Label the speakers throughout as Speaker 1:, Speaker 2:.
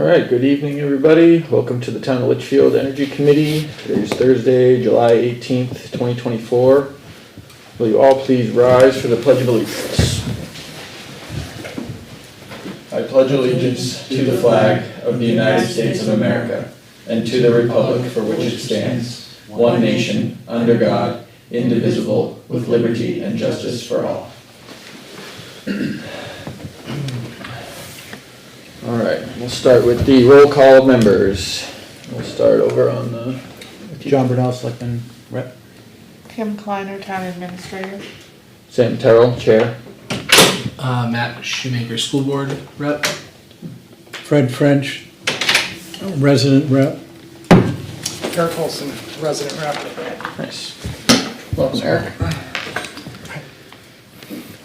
Speaker 1: Alright, good evening everybody. Welcome to the Town of Litchfield Energy Committee. Today's Thursday, July 18th, 2024. Will you all please rise for the Pledge of Allegiance? I pledge allegiance to the flag of the United States of America and to the republic for which it stands, one nation, under God, indivisible, with liberty and justice for all. All right, we'll start with the roll call of members. We'll start over on the...
Speaker 2: John Burnell, Selectman Rep.
Speaker 3: Kim Kleiner, Town Administrator.
Speaker 1: Sam Terrell, Chair.
Speaker 4: Matt Shoemaker, School Board Rep.
Speaker 2: Fred French, Resident Rep.
Speaker 5: Eric Olson, Resident Rep.
Speaker 1: Nice. Welcome, Eric.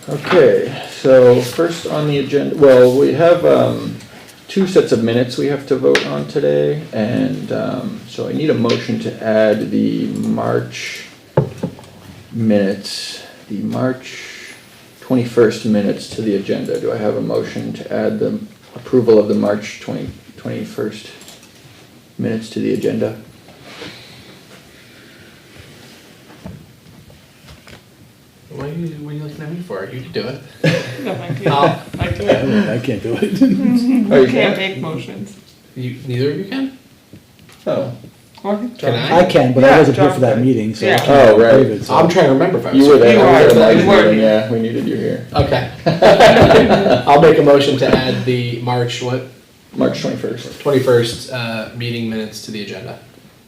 Speaker 1: Okay, so first on the agenda, well, we have two sets of minutes we have to vote on today, and so I need a motion to add the March minutes, the March 21st minutes to the agenda. Do I have a motion to add the approval of the March 21st minutes to the agenda?
Speaker 4: What are you looking at me for? You can do it.
Speaker 3: No, I can't. I can't.
Speaker 2: I can't do it.
Speaker 1: Oh, you
Speaker 3: I can't
Speaker 1: can't?
Speaker 3: make motions.
Speaker 4: Neither of you can?
Speaker 1: Oh.
Speaker 4: Can I?
Speaker 2: I can, but I
Speaker 3: Yeah,
Speaker 2: wasn't here for
Speaker 3: John
Speaker 2: that
Speaker 3: can.
Speaker 2: meeting, so I
Speaker 3: Yeah.
Speaker 2: can't
Speaker 1: Oh, right.
Speaker 2: approve it, so.
Speaker 4: I'm trying to remember if I was
Speaker 1: You were there.
Speaker 3: You
Speaker 1: I
Speaker 3: are,
Speaker 1: was at the
Speaker 3: you were.
Speaker 1: meeting, yeah, we needed you here.
Speaker 4: Okay. I'll make a motion to add the March
Speaker 1: March 21st.
Speaker 4: 21st meeting minutes to the agenda.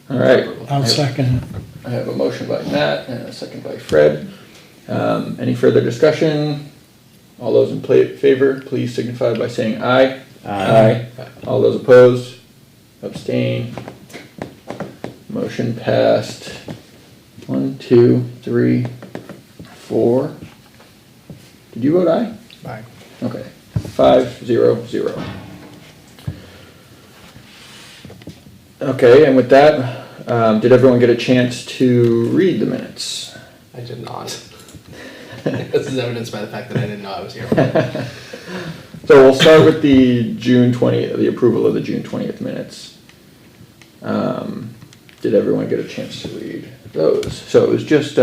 Speaker 1: All right.
Speaker 2: I'll second it.
Speaker 1: I have a motion by Matt and a second by Fred. Any further discussion? All those in favor, please signify by saying aye.
Speaker 2: Aye.
Speaker 1: All those opposed? Abstain? Motion passed. 1, 2, 3, 4. Did you vote aye?
Speaker 5: Aye.
Speaker 1: Okay. 5, 0, 0. Okay, and with that, did everyone get a chance to read the minutes?
Speaker 4: I did not. This is evidenced by the fact that I didn't know I was here.
Speaker 1: So we'll start with the June 20th, the approval of the June 20th minutes. Did everyone get a chance to read those? So it was just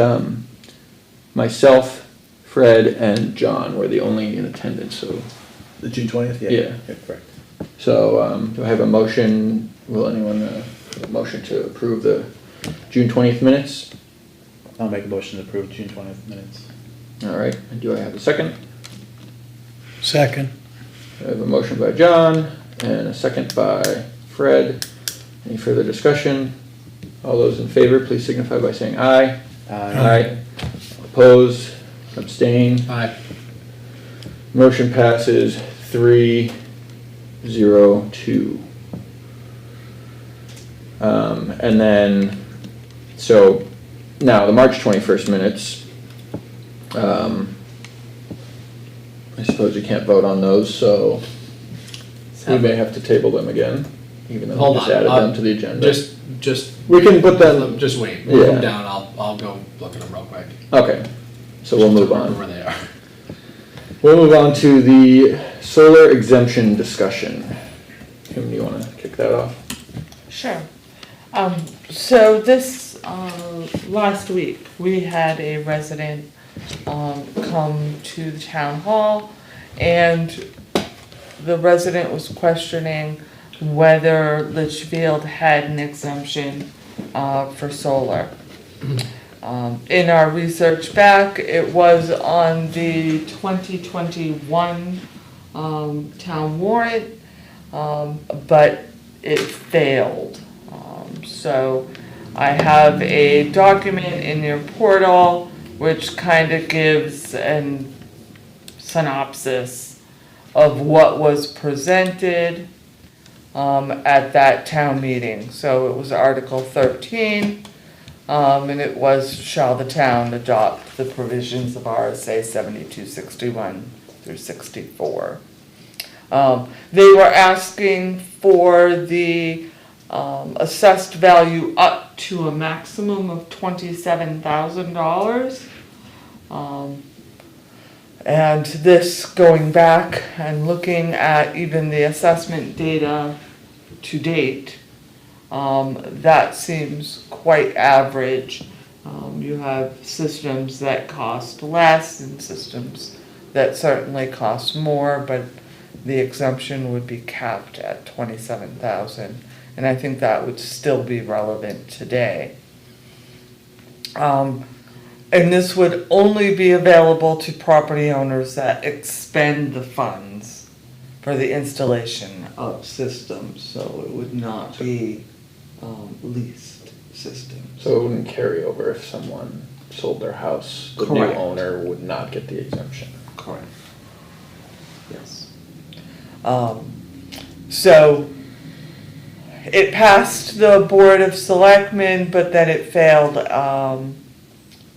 Speaker 1: myself, Fred, and John were the only in attendance. So
Speaker 2: The June 20th?
Speaker 1: Yeah.
Speaker 2: Correct.
Speaker 1: So do I have a motion? Will anyone a motion to approve the June 20th minutes?
Speaker 2: I'll make a motion to approve June 20th minutes.
Speaker 1: All right. And do I have a second?
Speaker 2: Second.
Speaker 1: I have a motion by John and a second by Fred. Any further discussion? All those in favor, please signify by saying aye. Aye. Opposed? Abstain?
Speaker 4: Aye.
Speaker 1: Motion passes 3, 0, 2. And then, so now the March 21st minutes, I suppose you can't vote on those, so we may have to table them again, even though
Speaker 4: Hold
Speaker 1: we just
Speaker 4: on,
Speaker 1: added them to the agenda.
Speaker 4: Just
Speaker 1: We can put them,
Speaker 4: just wait. Move
Speaker 1: Yeah.
Speaker 4: them down. I'll go look at them real quick.
Speaker 1: okay, so we'll move
Speaker 4: Remember
Speaker 1: on.
Speaker 4: where they are.
Speaker 1: We'll move on to the solar exemption discussion. Kim, do you want to kick that off?
Speaker 3: Sure. So this, last week, we had a resident, come to the town hall, and the resident was questioning whether Litchfield had an exemption, for solar. In our research back, it was on the 2021, town warrant, but it failed. So I have a document in your portal which kind of gives a synopsis of what was presented at that town meeting. So it was Article 13, and it was, shall the town adopt the provisions of RSA 7261 through 64. They were asking for the assessed value up to a maximum of $27,000. And this, going back and looking at even the assessment data to date, that seems quite average. You have systems that cost less and systems that certainly cost more, but the exemption would be capped at 27,000, and I think that would still be relevant today. And this would only be available to property owners that expend the funds for the installation of systems, so it would not be leased systems.
Speaker 1: So it wouldn't carry over if someone sold their house, the new
Speaker 3: Correct.
Speaker 1: owner would not get the exemption.
Speaker 3: Correct. Yes. So it passed the Board of Selectmen, but then it failed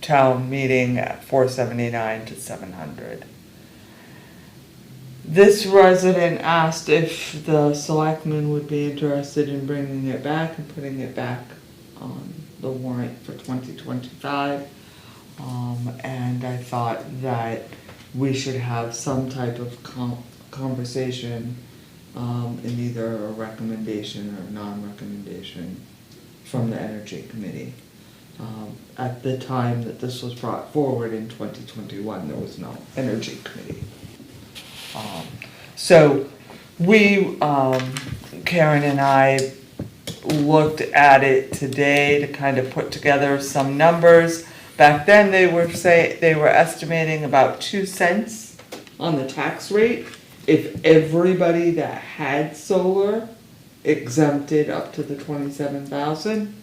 Speaker 3: town meeting at 479 to 700. This resident asked if the selectmen would be interested in bringing it back and putting it back on the warrant for 2025. And I thought that we should have some type of conversation in either a recommendation or non-recommendation from the Energy Committee. At the time that this was brought forward in 2021, there was no Energy Committee. So we, Karen and I, looked at it today to kind of put together some numbers. Back then, they were estimating about 2 cents on the tax rate if everybody that had solar exempted up to the 27,000.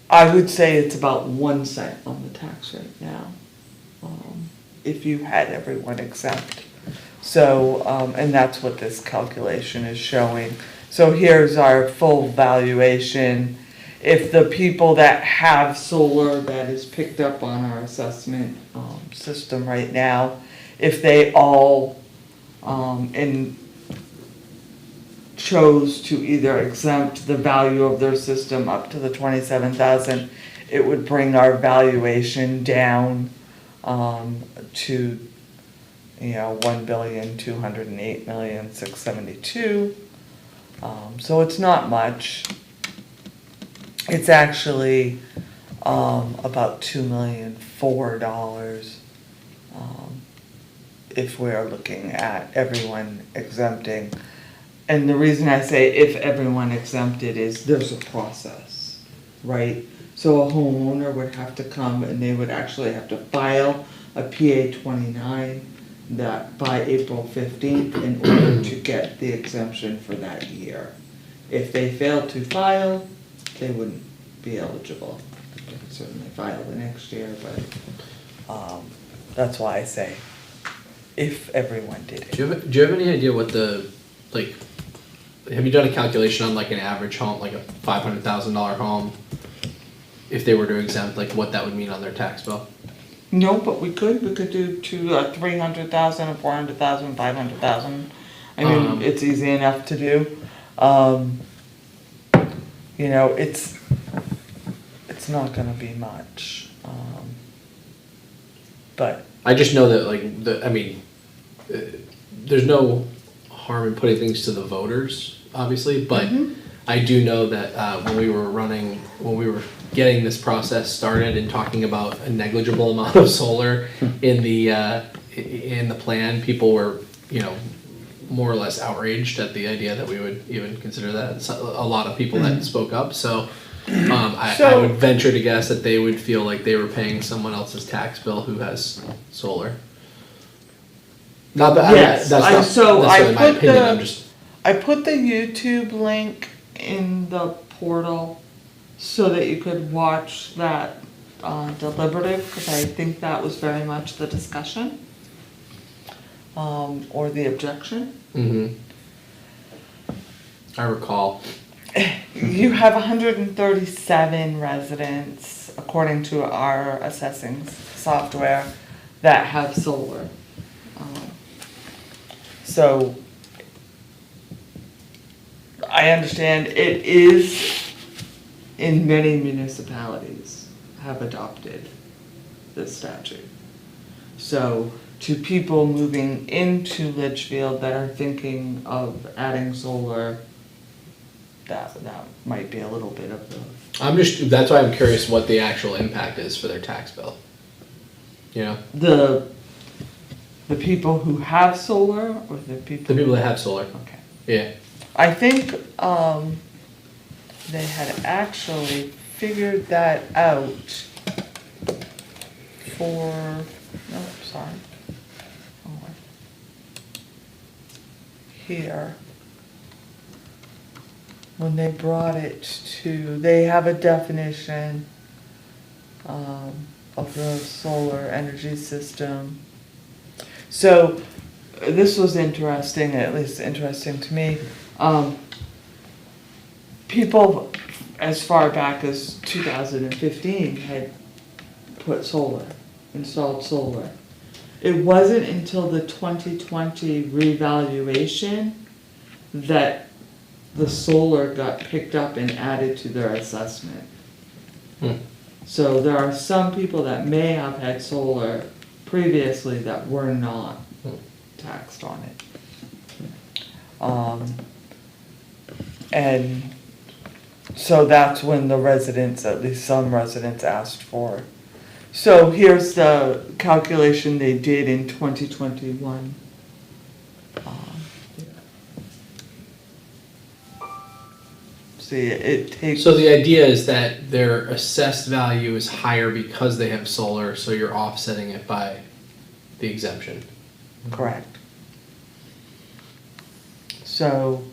Speaker 3: I would say it's about 1 cent on the tax rate now, if you had everyone exempt. So, and that's what this calculation is showing. So here's our full valuation. If the people that have solar that is picked up on our assessment system right now, if they all chose to either exempt the value of their system up to the 27,000, it would bring our valuation down to, $1,208,672,000. So it's not much. It's actually about $2,004,000 if we're looking at everyone exempting. And the reason I say if everyone exempted is there's a process, right? So a homeowner would have to come and they would actually have to file a PA 29 that by April 15th in order to get the exemption for that year. If they failed to file, they wouldn't be eligible. They could certainly file the next year, but that's why I say if everyone did it.
Speaker 4: Do you have any idea what have you done a calculation on like an average home, like a $500,000 home? If they were to exempt, like what that would mean on their tax bill?
Speaker 3: No, but we could do 300,000, 400,000, 500,000. I mean, it's easy enough to do. It's not gonna be much. But
Speaker 4: I just know that there's no harm in putting things to the voters, obviously, but I do know that when we were getting this process started and talking about a negligible amount of solar in the plan, people were, more or less outraged at the idea that we would even consider that. So, a lot of people that spoke up, so I would venture to guess that they would feel like they were paying someone else's tax bill who has solar. Not that
Speaker 3: yes,
Speaker 4: that's not necessarily my opinion. I'm just
Speaker 3: I put the YouTube link in the portal so that you could watch that deliberative, because I think that was very much the discussion or the objection.
Speaker 4: I recall.
Speaker 3: You have 137 residents, according to our assessing software, that have solar. So I understand it is in many municipalities have adopted this statute. So to people moving into Litchfield that are thinking of adding solar, that might be a little bit of the,
Speaker 4: That's why I'm curious what the actual impact is for their tax bill. You know,
Speaker 3: the people who have solar or the people?
Speaker 4: the people that have solar.
Speaker 3: Okay.
Speaker 4: Yeah.
Speaker 3: I think, they had actually figured that out for, no, sorry. Hold on. Here. When they brought it to, they have a definition, of the solar energy system. So, this was interesting, at least interesting to me. People as far back as 2015 had put solar, installed solar. It wasn't until the 2020 revaluation that the solar got picked up and added to their assessment. So there are some people that may have had solar previously that were not taxed on it. And so that's when the residents, at least some residents, asked for. So here's the calculation they did in 2021. See, it takes.
Speaker 4: So the idea is that their assessed value is higher because they have solar, so you're offsetting it by the exemption.
Speaker 3: Correct. So,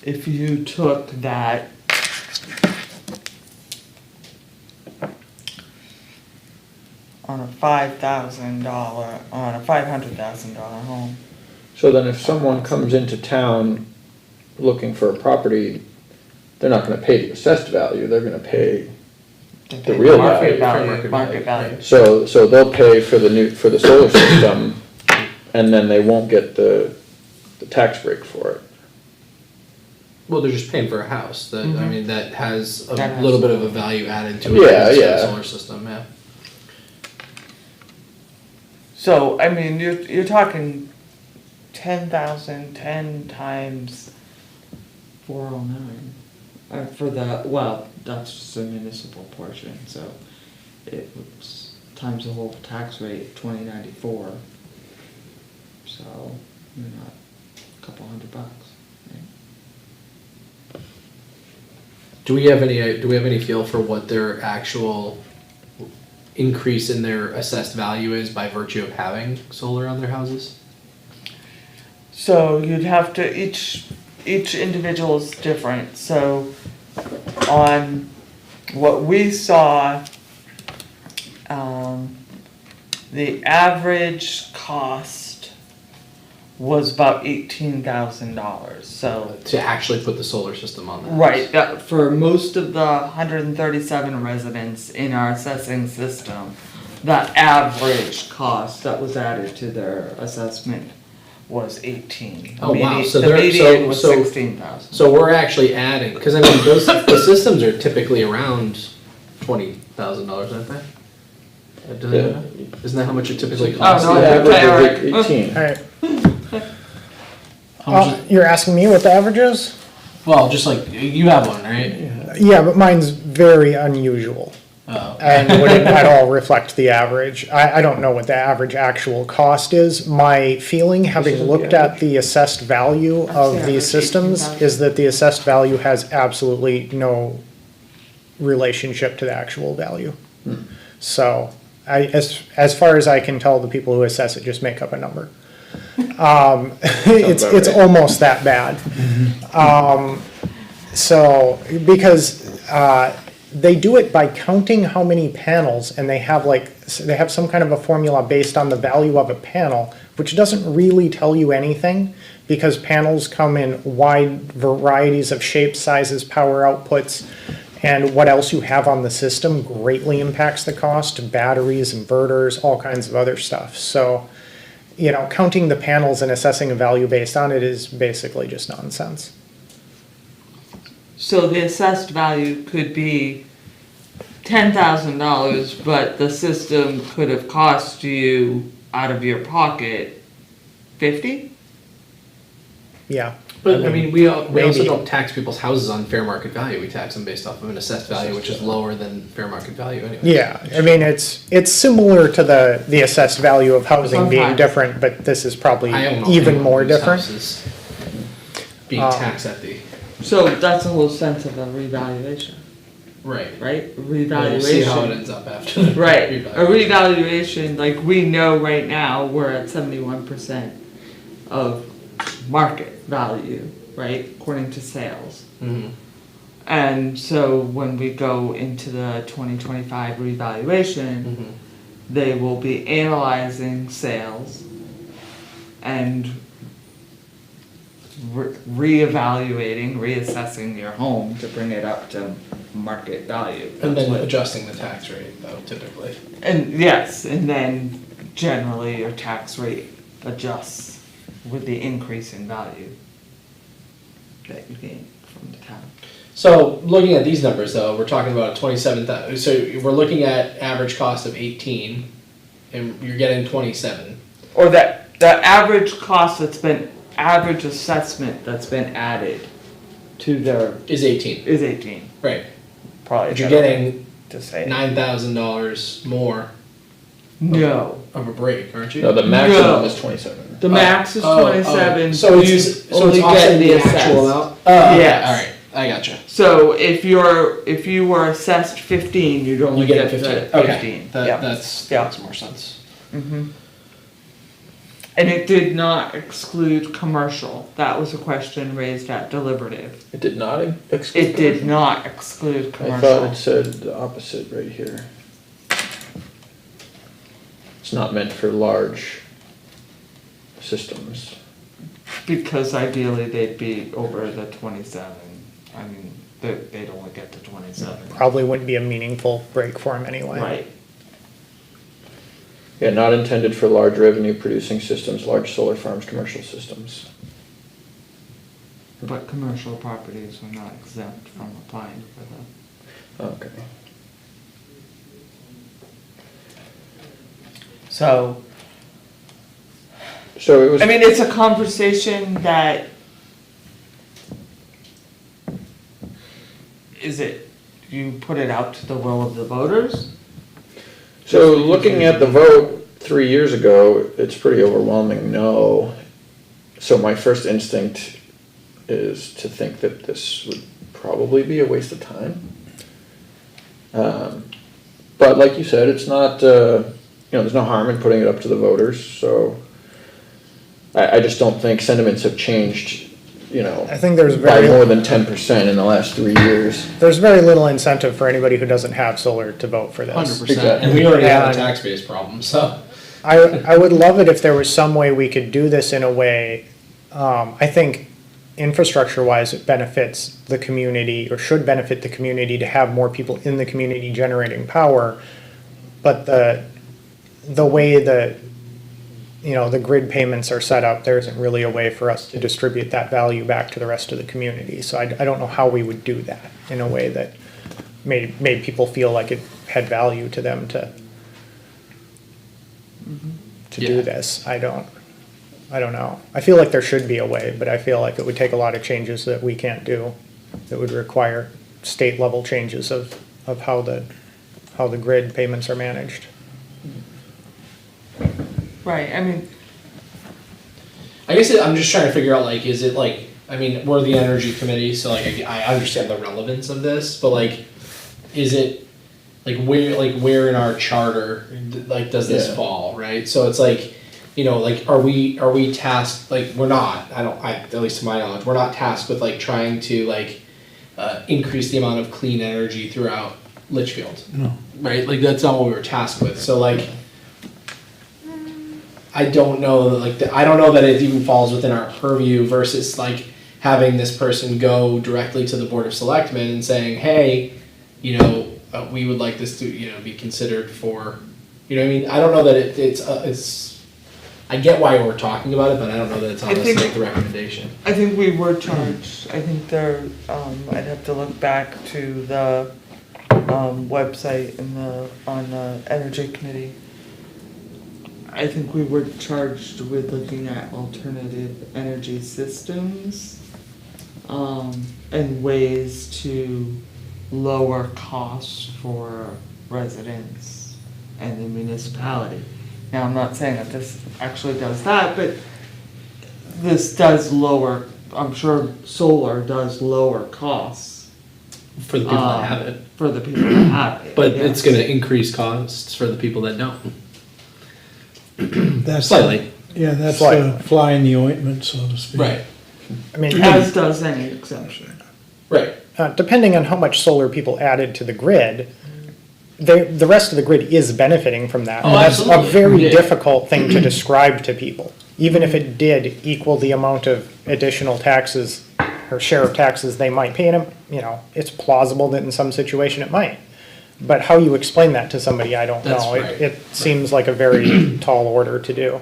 Speaker 3: if you took that on a $5,000, on a $500,000 home,
Speaker 1: So then if someone comes into town looking for a property, they're not gonna pay the assessed value, they're gonna pay,
Speaker 3: they
Speaker 1: The
Speaker 3: pay
Speaker 1: real
Speaker 3: market
Speaker 1: value.
Speaker 3: value, market value.
Speaker 1: so they'll pay for the solar system, and then they won't get the tax break for it.
Speaker 4: Well, they're just paying for a house that, I
Speaker 3: Mhm.
Speaker 4: mean, that has a
Speaker 3: That has
Speaker 4: little bit of a value added to it.
Speaker 1: Yeah,
Speaker 4: because it's got a
Speaker 1: yeah.
Speaker 4: Solar system, yeah.
Speaker 3: So, I mean, you're talking 10,000, 10 times 409. For the, well, that's just the municipal portion, so it was times the whole tax rate, 2094. So, you're not a couple $100, right?
Speaker 4: Do we have any feel for what their actual increase in their assessed value is by virtue of having solar on their houses?
Speaker 3: So you'd have to, each individual is different, so on what we saw, the average cost was about $18,000, so.
Speaker 4: To actually put the solar system on the house?
Speaker 3: Right, that, for most of the 137 residents in our assessing system, the average cost that was added to their assessment was 18.
Speaker 4: Oh, wow. So
Speaker 3: The
Speaker 4: they're-
Speaker 3: median was
Speaker 4: so-
Speaker 3: 16,000.
Speaker 4: So we're actually adding, because I mean, the systems are typically around $20,000, aren't they? Do they know? Isn't that how much it typically costs?
Speaker 3: no,
Speaker 1: The
Speaker 3: okay,
Speaker 1: average is
Speaker 3: alright.
Speaker 1: 18.
Speaker 6: Alright,
Speaker 4: How much is-
Speaker 6: you're asking me what the average is?
Speaker 4: Well, just like, you have one, right?
Speaker 6: Yeah, but mine's very unusual
Speaker 4: Oh.
Speaker 6: and wouldn't at all reflect the average. I don't know what the average actual cost is. My feeling, having
Speaker 1: isn't the
Speaker 6: looked at the assessed value
Speaker 3: That's
Speaker 6: of
Speaker 3: the
Speaker 6: these
Speaker 3: average,
Speaker 6: systems,
Speaker 3: 18,000.
Speaker 6: is that the assessed value has absolutely no relationship to the actual value. So, as far as I can tell, the people who assess it just make up a number. It's
Speaker 1: about right.
Speaker 6: almost that bad. So, because they do it by counting how many panels, and they have some kind of a formula based on the value of a panel, which doesn't really tell you anything, because panels come in wide varieties of shapes, sizes, power outputs, and what else you have on the system greatly impacts the cost, batteries, inverters, all kinds of other stuff. So, counting the panels and assessing a value based on it is basically just nonsense.
Speaker 3: So the assessed value could be $10,000, but the system could have cost you out of your pocket 50?
Speaker 6: Yeah.
Speaker 4: But I mean, we also
Speaker 6: maybe.
Speaker 4: don't tax people's houses on fair market value. We tax them based off of an assessed value, which is lower than fair market value anyway.
Speaker 6: Yeah, I mean, it's similar to the assessed value of housing being
Speaker 3: Sometimes.
Speaker 6: different, but this is probably
Speaker 4: I don't know
Speaker 6: even
Speaker 4: anyone
Speaker 6: more
Speaker 4: whose
Speaker 6: different.
Speaker 4: house is being
Speaker 6: Um,
Speaker 4: taxed at the
Speaker 3: So that's the whole sense of a revaluation,
Speaker 4: right.
Speaker 3: right?
Speaker 4: We'll see how it
Speaker 3: Revaluation.
Speaker 4: ends up after. the
Speaker 3: Right, a
Speaker 4: revaluation.
Speaker 3: revaluation, like we know right now, we're at 71% of market value, right, according to sales.
Speaker 4: Mhm.
Speaker 3: And so when we go into the 2025 revaluation,
Speaker 4: Mhm.
Speaker 3: they will be analyzing sales and reevaluating, reassessing your home to bring it up to market value.
Speaker 4: And
Speaker 3: That's
Speaker 4: then
Speaker 3: what-
Speaker 4: adjusting the tax rate though, typically.
Speaker 3: And yes, and then generally your tax rate adjusts with the increase in value that you gain from the town.
Speaker 4: So looking at these numbers though, we're talking about 27,000, so we're looking at average cost of 18 and you're getting 27.
Speaker 3: Or that, the average cost that's been, average assessment that's been added to their,
Speaker 4: Is 18,
Speaker 3: is 18,
Speaker 4: right.
Speaker 3: probably.
Speaker 4: But you're
Speaker 3: better
Speaker 4: getting
Speaker 3: to say it.
Speaker 4: $9,000 more
Speaker 3: No,
Speaker 4: of a break, aren't you?
Speaker 1: No, the maximum
Speaker 3: No.
Speaker 1: is 27.
Speaker 3: the max is
Speaker 4: Oh,
Speaker 3: 27.
Speaker 4: So
Speaker 3: you
Speaker 4: it's
Speaker 3: only get
Speaker 4: offsetting the
Speaker 3: assessed.
Speaker 4: actual amount?
Speaker 3: Yes.
Speaker 4: Alright, I gotcha.
Speaker 3: So if you were assessed 15, you'd only
Speaker 4: You get
Speaker 3: get
Speaker 4: 15.
Speaker 3: the
Speaker 4: Okay.
Speaker 3: 15.
Speaker 4: That
Speaker 3: Yeah.
Speaker 4: that makes more sense.
Speaker 3: And it did not exclude commercial. That was a question raised at deliberative.
Speaker 1: It did not exclude.
Speaker 3: It did not exclude
Speaker 1: I thought
Speaker 3: commercial.
Speaker 1: it said the opposite right here. It's not meant for large systems.
Speaker 3: Because ideally they'd be over the 27. I mean, they'd only get to 27.
Speaker 6: Probably wouldn't be a meaningful break for them anyway.
Speaker 3: Right.
Speaker 1: Yeah, not intended for large revenue producing systems, large solar farms, commercial systems.
Speaker 3: But commercial properties are not exempt from applying for them.
Speaker 1: Okay.
Speaker 3: So,
Speaker 1: So it was.
Speaker 3: I mean, it's a conversation that, is it, you put it out to the will of the voters?
Speaker 1: So looking at the vote 3 years ago, it's pretty overwhelming no. So my first instinct is to think that this would probably be a waste of time. But like you said, it's not, there's no harm in putting it up to the voters, so I just don't think sentiments have changed,
Speaker 6: I think there's
Speaker 1: by
Speaker 6: very,
Speaker 1: more than 10% in the last 3 years.
Speaker 6: there's very little incentive for anybody who doesn't have solar to vote for this.
Speaker 4: 100%. And we already have a
Speaker 6: And-
Speaker 4: tax base problem, so.
Speaker 6: I would love it if there was some way we could do this in a way, I think infrastructure-wise, it benefits the community, or should benefit the community to have more people in the community generating power. But the way the grid payments are set up, there isn't really a way for us to distribute that value back to the rest of the community. So I don't know how we would do that in a way that made people feel like it had value to them to
Speaker 4: Yeah.
Speaker 6: do this. I don't know. I feel like there should be a way, but I feel like it would take a lot of changes that we can't do. That would require state level changes of how the grid payments are managed.
Speaker 3: Right, I mean,
Speaker 4: I guess I'm just trying to figure out, like, is it like, I mean, we're the energy committee, so like, I understand the relevance of this, but like, is it, where in our charter, like, does this
Speaker 1: Yeah.
Speaker 4: fall, right? So it's like, like, are we tasked, like, we're not, at least to my knowledge, we're not tasked with like trying to like, increase the amount of clean energy throughout Litchfield.
Speaker 2: No.
Speaker 4: Right, like, that's not what we were tasked with, so like, I don't know, I don't know that it even falls within our purview versus like having this person go directly to the Board of Selectmen and saying, hey, we would like this to, be considered for, what I mean? I don't know that it's, I get why we're talking about it, but I don't know that it's on
Speaker 3: I
Speaker 4: us to
Speaker 3: think-
Speaker 4: make the recommendation.
Speaker 3: I think we were charged, I think I'd have to look back to the website on the energy committee. I think we were charged with looking at alternative energy systems, and ways to lower costs for residents and the municipality. Now, I'm not saying that this actually does that, but this does lower, I'm sure solar does lower costs.
Speaker 4: For the people that have it.
Speaker 3: For the people that have it.
Speaker 4: But it's
Speaker 3: yes.
Speaker 4: gonna increase costs for the people that don't.
Speaker 7: That's
Speaker 4: Slightly.
Speaker 7: Yeah, that's
Speaker 6: Slightly.
Speaker 7: the fly in the ointment, so to speak.
Speaker 4: Right,
Speaker 6: I mean,
Speaker 3: As does any exemption.
Speaker 4: right.
Speaker 6: depending on how much solar people added to the grid, the rest of the grid is benefiting from that.
Speaker 4: Oh,
Speaker 6: And that's a
Speaker 4: absolutely.
Speaker 6: very
Speaker 4: Yeah.
Speaker 6: difficult thing to describe to people. Even if it did equal the amount of additional taxes or share of taxes they might pay, and, it's plausible that in some situation it might. But how you explain that to somebody, I don't
Speaker 4: That's
Speaker 6: know.
Speaker 4: right.
Speaker 6: It seems like a very tall order to do.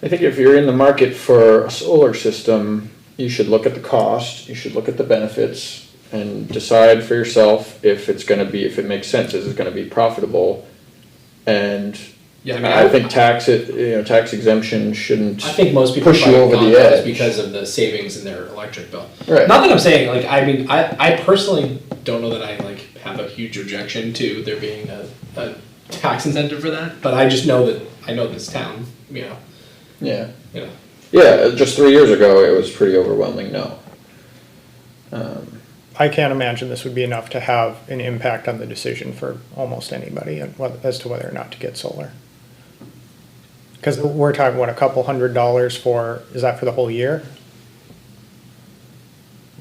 Speaker 1: I think if you're in the market for a solar system, you should look at the cost, you should look at the benefits, and decide for yourself if it's gonna be, if it makes sense, is it gonna be profitable? And
Speaker 4: Yeah, I mean,
Speaker 1: I think tax exemption shouldn't
Speaker 4: I think most people
Speaker 1: push you over
Speaker 4: probably
Speaker 1: the
Speaker 4: gone
Speaker 1: edge.
Speaker 4: because of the savings in their electric bill.
Speaker 1: Right.
Speaker 4: Not that I'm saying, like, I mean, I personally don't know that I, like, have a huge objection to there being a tax incentive for that, but I just know that, I know this town,
Speaker 1: Yeah,
Speaker 4: you know.
Speaker 1: yeah, just 3 years ago, it was pretty overwhelming, no.
Speaker 6: I can't imagine this would be enough to have an impact on the decision for almost anybody as to whether or not to get solar. Because we're talking, what, a couple $100 for, is that for the whole year?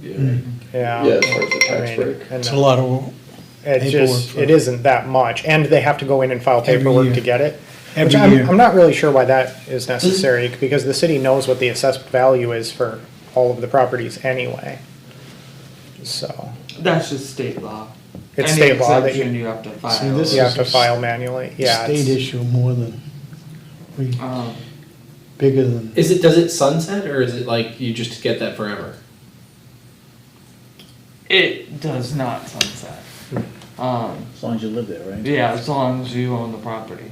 Speaker 6: Yeah.
Speaker 1: Yeah, as far as the
Speaker 6: I
Speaker 1: tax
Speaker 6: mean,
Speaker 1: break.
Speaker 6: and
Speaker 7: It's a lot of,
Speaker 6: it
Speaker 7: paperwork
Speaker 6: just,
Speaker 7: for-
Speaker 6: it isn't that much, and they have to go in and file
Speaker 7: Every
Speaker 6: paperwork
Speaker 7: year.
Speaker 6: to get it. Which
Speaker 7: every year.
Speaker 6: I'm not really sure why that is necessary, because the city knows what the assessed value is for all of the properties anyway. So,
Speaker 3: That's just state law.
Speaker 6: it's
Speaker 3: Any
Speaker 6: state law that
Speaker 3: exemption
Speaker 6: you,
Speaker 3: you have to
Speaker 7: See,
Speaker 3: file.
Speaker 7: this
Speaker 6: you have to
Speaker 7: is
Speaker 6: file manually, yeah.
Speaker 7: state
Speaker 6: it's-
Speaker 7: issue more than,
Speaker 3: Um,
Speaker 7: bigger than,
Speaker 4: Does it sunset, or is it like you just get that forever?
Speaker 3: It does not sunset.
Speaker 2: As long as you live there, right?
Speaker 3: Yeah, as long as you own the property.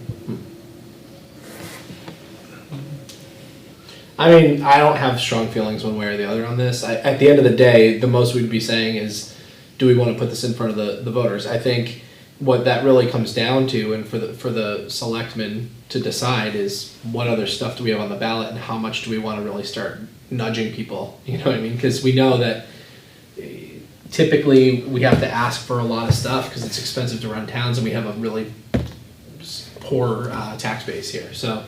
Speaker 4: I mean, I don't have strong feelings one way or the other on this. At the end of the day, the most we'd be saying is, do we want to put this in front of the voters? I think what that really comes down to, and for the selectmen to decide, is what other stuff do we have on the ballot, and how much do we want to really start nudging people? You know what I mean? Because we know that typically we have to ask for a lot of stuff because it's expensive to run towns, and we have a really poor tax base here. So.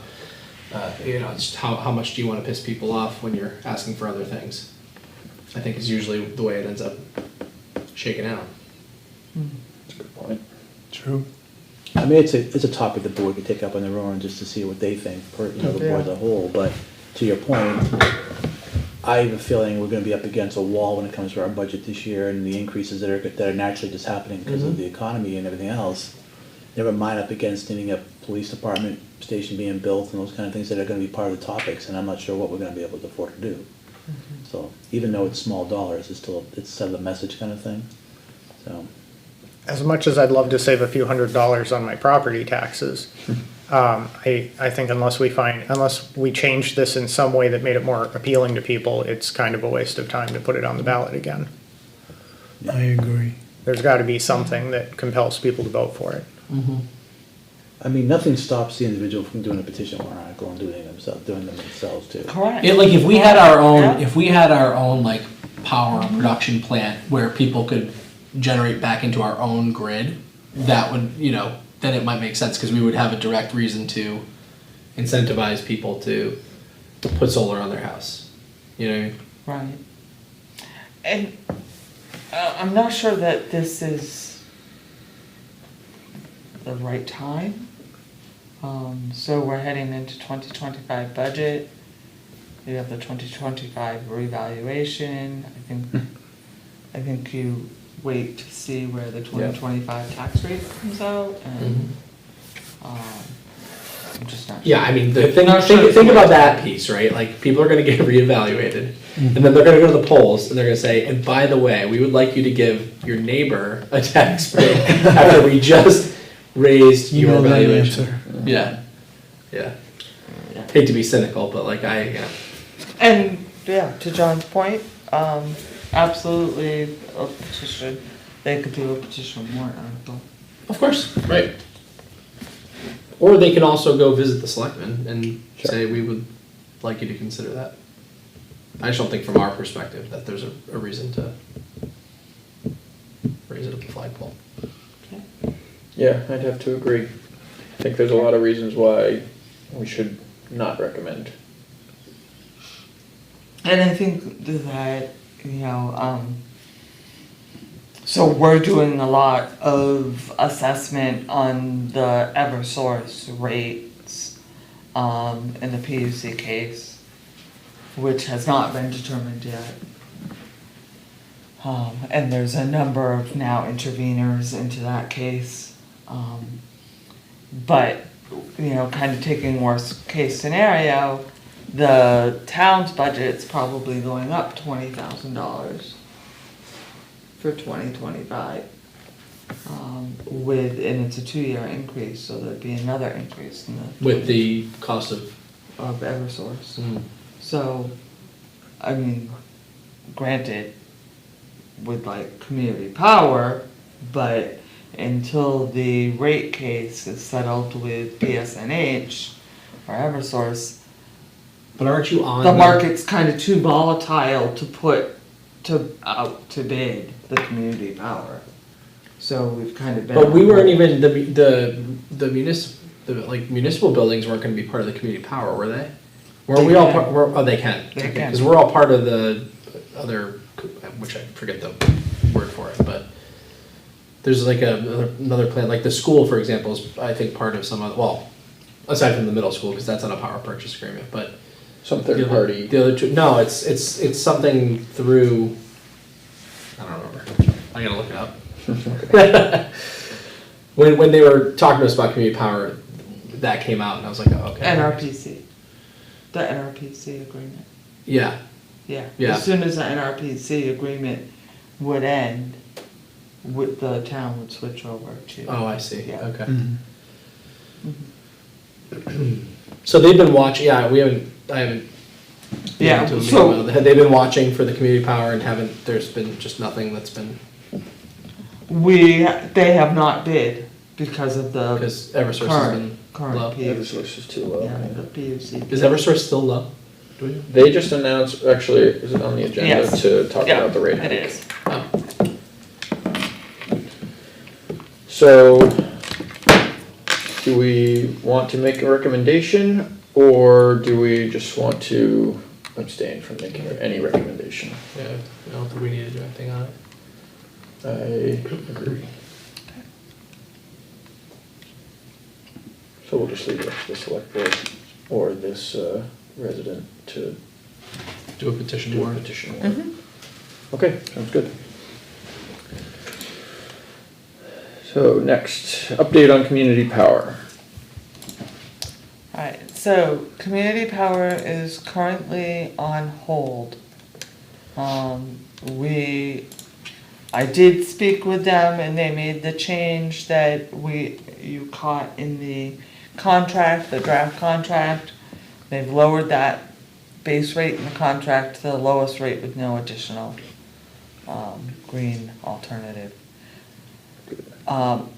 Speaker 4: It's how much do you want to piss people off when you're asking for other things? I think is usually the way it ends up shaking out.
Speaker 1: That's a good point.
Speaker 7: true.
Speaker 2: I mean, it's a topic the board could take up on their own just to see what they think, the board as a whole, but to your point, I have a feeling we're gonna be up against a wall when it comes to our budget this year and the increases that are naturally just happening because of the economy and everything else. Never mind up against needing a police department station being built and those kind of things that are gonna be part of the topics, and I'm not sure what we're gonna be able to afford to do. So, even though it's small dollars, it's sort of a message kind of thing, so.
Speaker 6: As much as I'd love to save a few $100s on my property taxes, I think unless we change this in some way that made it more appealing to people, it's kind of a waste of time to put it on the ballot again.
Speaker 7: I agree.
Speaker 6: There's gotta be something that compels people to vote for it.
Speaker 2: I mean, nothing stops the individual from doing a petition warrant article and doing them themselves too.
Speaker 3: Correct.
Speaker 4: Yeah, like if we had our own,
Speaker 3: Yeah.
Speaker 4: like power production plant where people could generate back into our own grid, that would, then it might make sense because we would have a direct reason to incentivize people to put solar on their house. You know what I mean?
Speaker 3: Right. And I'm not sure that this is the right time. So we're heading into 2025 budget. You have the 2025 revaluation. I think you wait to see where the 2025 tax rate comes out and I'm just not.
Speaker 4: Yeah, I mean,
Speaker 3: Not sure it's
Speaker 4: think about
Speaker 3: much.
Speaker 4: that piece, right? Like, people are gonna get reevaluated, and then they're gonna go to the polls, and they're gonna say, and by the way, we would like you to give your neighbor a tax break after we just raised
Speaker 7: You
Speaker 4: your
Speaker 7: know that
Speaker 4: valuation.
Speaker 7: answer.
Speaker 4: Yeah, yeah. Hate to be cynical, but like, yeah.
Speaker 3: And, yeah, to John's point, absolutely a petition, they could do a petition warrant article.
Speaker 4: Of course, right. Or they can also go visit the selectmen and
Speaker 1: Sure.
Speaker 4: say, we would like you to consider that. I just don't think from our perspective that there's a reason to raise it at the flagpole.
Speaker 1: Yeah, I'd have to agree. I think there's a lot of reasons why we should not recommend.
Speaker 3: And I think that, you know, so we're doing a lot of assessment on the Eversource rates, in the PUC case, which has not been determined yet. And there's a number of now interveners into that case. But, you know, kind of taking worst case scenario, the town's budget's probably going up $20,000 for 2025. And it's a 2-year increase, so there'd be another increase in the.
Speaker 4: With the cost of,
Speaker 3: Of Eversource.
Speaker 4: mm,
Speaker 3: So, I mean, granted, with like community power, but until the rate case is settled with PSNH or Eversource,
Speaker 4: but aren't you on?
Speaker 3: the market's kind of too volatile to put out to bid the community power. So we've kind of been.
Speaker 4: But we weren't even, the municipal buildings weren't gonna be part of the community power, were they? Were
Speaker 3: They
Speaker 4: we all,
Speaker 3: can.
Speaker 4: oh, they can.
Speaker 3: They
Speaker 4: Okay,
Speaker 3: can.
Speaker 4: Cause we're all part of the other, which I forget the word for it, but there's like another plan, like the school, for example, is I think part of some other, well, aside from the middle school, cause that's on a power purchase agreement, but.
Speaker 1: Some
Speaker 4: The
Speaker 1: third
Speaker 4: other-
Speaker 1: party.
Speaker 4: The other two, no, it's something through, I don't remember, I gotta look it up. When they were talking to us about community power, that came out and I was like, oh, okay.
Speaker 3: NRPC. The NRPC agreement.
Speaker 4: Yeah,
Speaker 3: Yeah.
Speaker 4: Yeah.
Speaker 3: As soon as the NRPC agreement would end, the town would switch over to.
Speaker 4: oh, I see,
Speaker 3: Yeah.
Speaker 4: okay.
Speaker 7: Mhm.
Speaker 4: So they've been watching, yeah, I haven't. been
Speaker 3: Yeah,
Speaker 4: to a meeting
Speaker 3: so-
Speaker 4: about it. Have they been watching for the community power and there's been just nothing that's been,
Speaker 3: They have not bid because of the
Speaker 4: because Eversource has been
Speaker 3: current
Speaker 4: low.
Speaker 3: PUC.
Speaker 1: Eversource is too low.
Speaker 3: Yeah, the PUC.
Speaker 4: Is Eversource still low? Do we?
Speaker 1: They just announced, actually, is it on the agenda
Speaker 3: Yes.
Speaker 1: to talk
Speaker 3: Yeah,
Speaker 1: about the rate
Speaker 3: it
Speaker 1: hike?
Speaker 3: is.
Speaker 4: Oh.
Speaker 1: So, do we want to make a recommendation, or do we just want to abstain from making any recommendation?
Speaker 4: Yeah, I don't think we need to do anything on it.
Speaker 1: I agree. So we'll just leave it up to the select board, or this resident to
Speaker 4: Do a petition
Speaker 1: do a
Speaker 4: warrant.
Speaker 1: petition warrant. Okay, sounds good. So next, update on community power.
Speaker 3: Alright, so community power is currently on hold. I did speak with them and they made the change that you caught in the contract, the draft contract. They've lowered that base rate in the contract to the lowest rate with no additional, green alternative.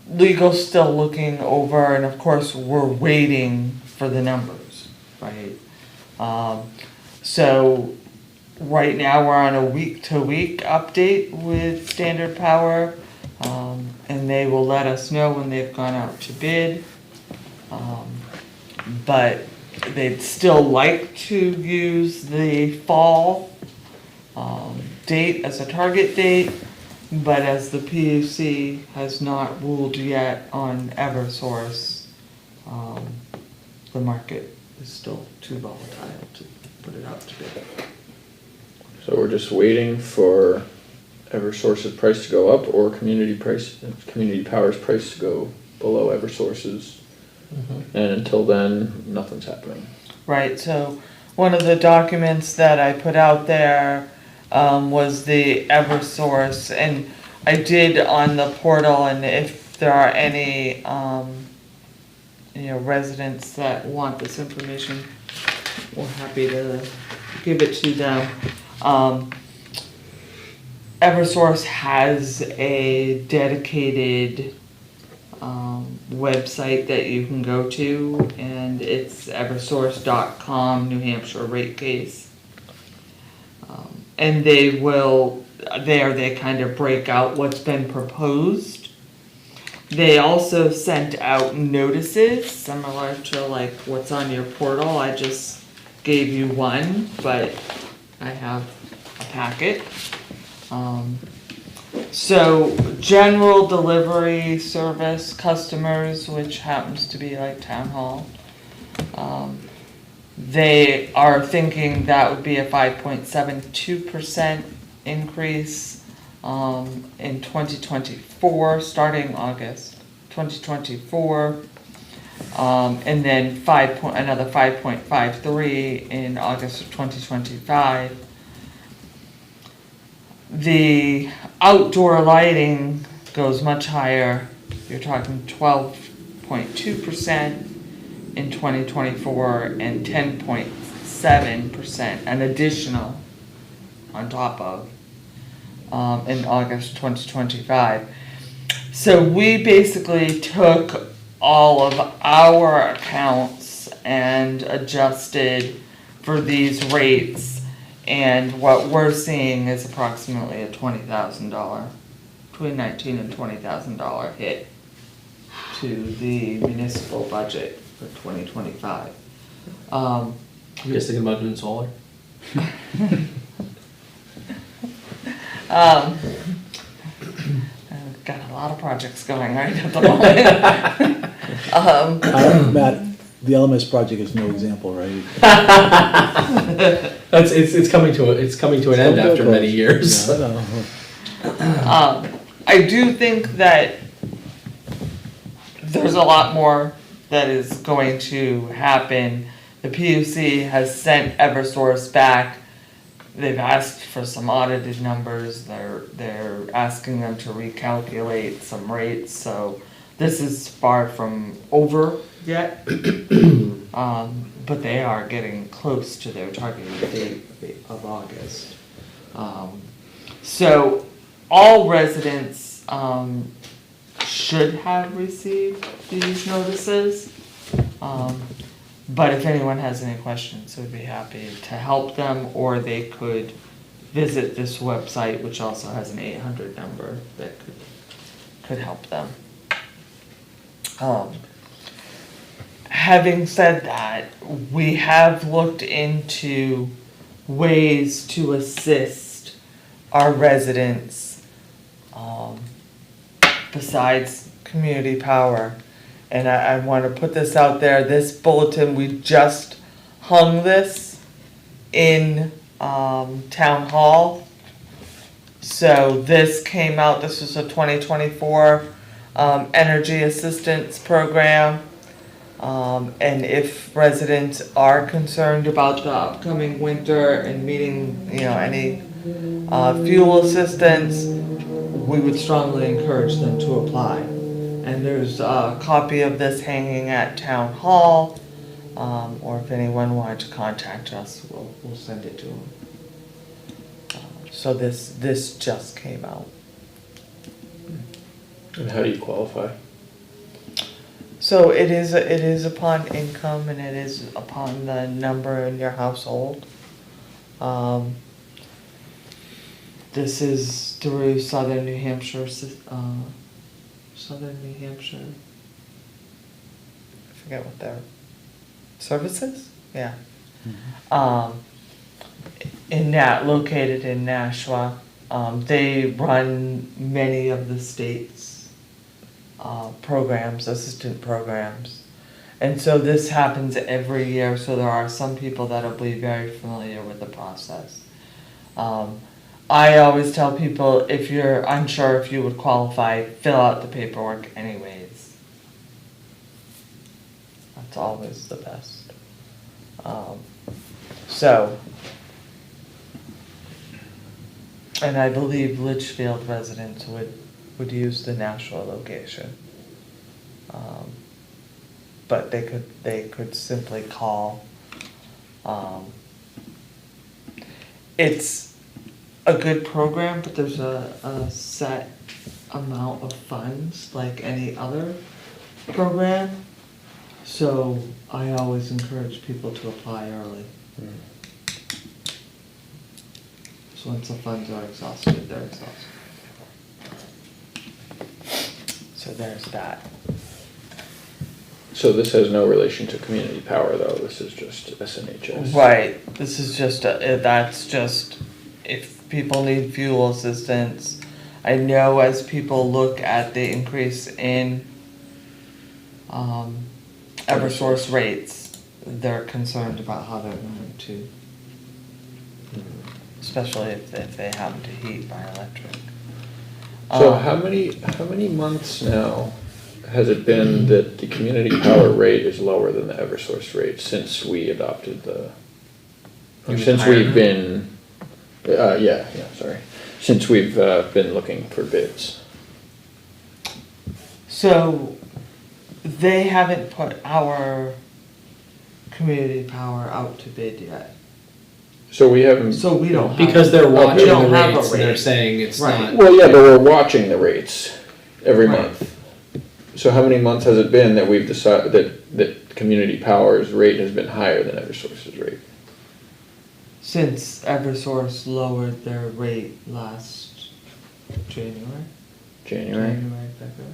Speaker 3: Legal's still looking over, and of course, we're waiting for the numbers, right? So, right now, we're on a week-to-week update with Standard Power, and they will let us know when they've gone out to bid. But they'd still like to use the fall, date as a target date. But as the PUC has not ruled yet on Eversource, the market is still too volatile to put it out to bid.
Speaker 1: So we're just waiting for Eversource's price to go up, or community power's price to go below Eversource's And until then, nothing's happening.
Speaker 3: Right, so one of the documents that I put out there was the Eversource, and I did on the portal, and if there are any, residents that want this information, we're happy to give it to them. Eversource has a dedicated website that you can go to, and it's eversource.com, New Hampshire rate case. And they kind of break out what's been proposed. They also sent out notices, similar to like what's on your portal. I just gave you one, but I have a packet. So general delivery service customers, which happens to be like town hall, they are thinking that would be a 5.72% increase in 2024, starting August 2024, and then another 5.53 in August of 2025. The outdoor lighting goes much higher. You're talking 12.2% in 2024 and 10.7% an additional on top of in August 2025. So we basically took all of our accounts and adjusted for these rates. And what we're seeing is approximately a $20,000, between $19,000 and $20,000 hit to the municipal budget for 2025.
Speaker 4: You guys thinking about doing solar?
Speaker 3: I've got a lot of projects going right at the moment.
Speaker 2: Matt, the LMS project is no example, right?
Speaker 4: It's coming to an end after many years.
Speaker 2: Yeah, I know.
Speaker 3: I do think that there's a lot more that is going to happen. The PUC has sent Eversource back. They've asked for some audited numbers. They're asking them to recalculate some rates. So this is far from over yet, but they are getting close to their targeted date of August. So all residents should have received these notices. But if anyone has any questions, we'd be happy to help them, or they could visit this website, which also has an 800 number that could help them. Having said that, we have looked into ways to assist our residents besides community power. And I want to put this out there, this bulletin, we just hung this in Town Hall. So this came out, this was a 2024 energy assistance program. And if residents are concerned about the upcoming winter and meeting, any fuel assistance, we would strongly encourage them to apply. And there's a copy of this hanging at Town Hall, or if anyone wanted to contact us, we'll send it to them. So this just came out.
Speaker 1: And how do you qualify?
Speaker 3: So it is upon income, and it is upon the number in your household. This is through Southern New Hampshire. Southern New Hampshire. I forget what their services. Yeah. Located in Nashua. They run many of the state's programs, assistant programs. And so this happens every year, so there are some people that will be very familiar with the process. I always tell people, if you're unsure if you would qualify, fill out the paperwork anyways. That's always the best. So, and I believe Litchfield residents would use the Nashua location. But they could simply call. It's a good program, but there's a set amount of funds like any other program. So I always encourage people to apply early. So once the funds are exhausted, they're exhausted. So there's that.
Speaker 1: So this has no relation to community power, though, this is just SNHS.
Speaker 3: Right, this is just, that's just if people need fuel assistance. I know as people look at the increase in Eversource rates, they're concerned about how they're going to, especially if they happen to heat by electric.
Speaker 1: So how many months now has it been that the community power rate is lower than the Eversource rate since we adopted the,
Speaker 4: You mean
Speaker 1: since
Speaker 4: higher
Speaker 1: we've
Speaker 4: now?
Speaker 1: been, sorry, since we've been looking for bids?
Speaker 3: So they haven't put our community power out to bid yet.
Speaker 1: So we haven't,
Speaker 3: So we don't have.
Speaker 4: Because they're
Speaker 3: we
Speaker 4: watching the
Speaker 3: don't have a
Speaker 4: rates and they're
Speaker 3: rate.
Speaker 4: saying it's
Speaker 3: Right.
Speaker 4: not.
Speaker 1: well, yeah, but we're watching the rates every
Speaker 3: Right.
Speaker 1: month. So how many months has it been that we've decided that community power's rate has been higher than Eversource's rate?
Speaker 3: Since Eversource lowered their rate last January,
Speaker 1: January?
Speaker 3: February.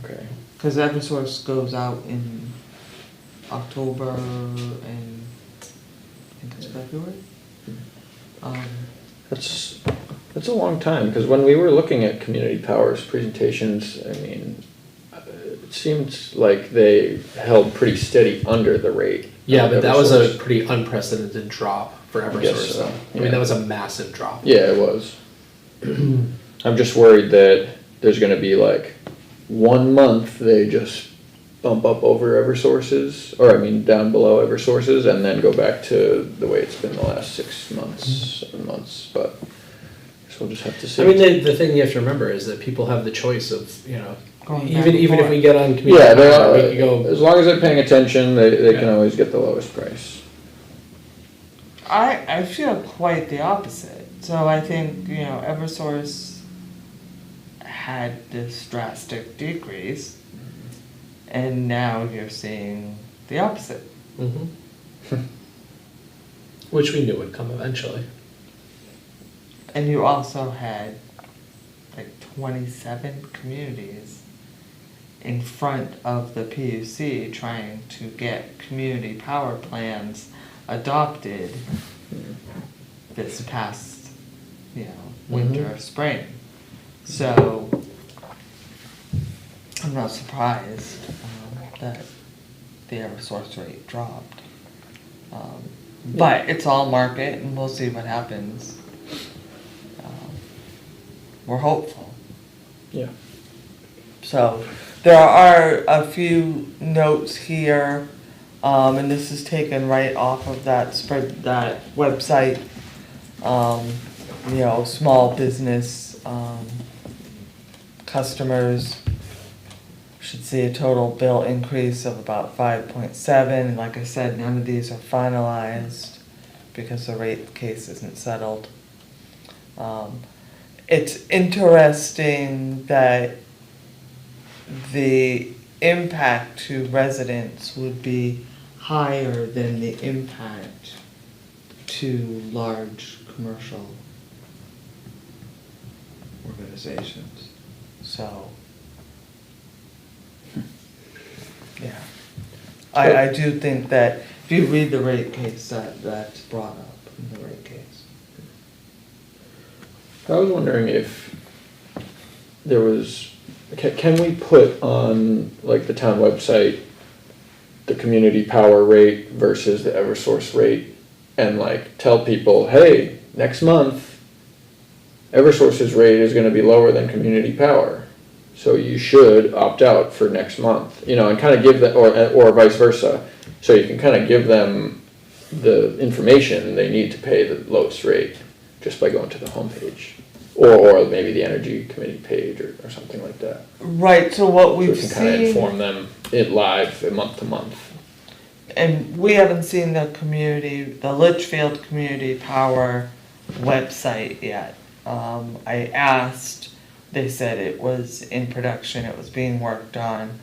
Speaker 1: Okay.
Speaker 3: Because Eversource goes out in October and I think it's February.
Speaker 1: That's a long time, because when we were looking at community powers presentations, I mean, it seemed like they held pretty steady under the rate.
Speaker 4: Yeah,
Speaker 1: of
Speaker 4: but that was a
Speaker 1: Eversource.
Speaker 4: pretty unprecedented drop for
Speaker 1: I guess
Speaker 4: Eversource
Speaker 1: so,
Speaker 4: though. I
Speaker 1: yeah.
Speaker 4: mean, that was a massive drop.
Speaker 1: Yeah, it was. I'm just worried that there's gonna be like 1 month they just bump up over Eversource's, or I mean down below Eversource's, and then go back to the way it's been the last 6 months, 7 months, but I guess we'll just have to see.
Speaker 4: I mean, the thing you have to remember is that people have the choice of,
Speaker 3: Going back
Speaker 4: even
Speaker 3: and
Speaker 4: if
Speaker 3: forth.
Speaker 4: we get on
Speaker 1: Yeah,
Speaker 4: community
Speaker 1: they
Speaker 4: power, we
Speaker 1: are,
Speaker 4: could go.
Speaker 1: as long as they're paying attention, they can
Speaker 4: Yeah.
Speaker 1: always get the lowest price.
Speaker 3: I feel quite the opposite. So I think, Eversource had this drastic decrease, and now you're seeing the opposite.
Speaker 4: Mhm. Which we knew would come eventually.
Speaker 3: And you also had like 27 communities in front of the PUC trying to get community power plans adopted this past, winter, spring. So I'm not surprised that the Eversource rate dropped. But it's all market and we'll see what happens. We're hopeful.
Speaker 1: Yeah.
Speaker 3: So there are a few notes here, and this is taken right off of that website. Small business customers should see a total bill increase of about 5.7. Like I said, none of these are finalized because the rate case isn't settled. It's interesting that the impact to residents would be higher than the impact to large commercial organizations. So, yeah. I do think that if you read the rate case, that's brought up in the rate case.
Speaker 1: I was wondering if there was, can we put on like the town website the community power rate versus the Eversource rate, and like tell people, hey, next month Eversource's rate is gonna be lower than community power. So you should opt out for next month, and kind of give them, or vice versa. So you can kind of give them the information they need to pay the lowest rate just by going to the homepage. Or maybe the energy committee page or something like that.
Speaker 3: Right, so what
Speaker 1: So
Speaker 3: we've
Speaker 1: we can kind of
Speaker 3: seen,
Speaker 1: inform them live, month to month.
Speaker 3: and we haven't seen the Litchfield Community Power website yet. I asked, they said it was in production, it was being worked on.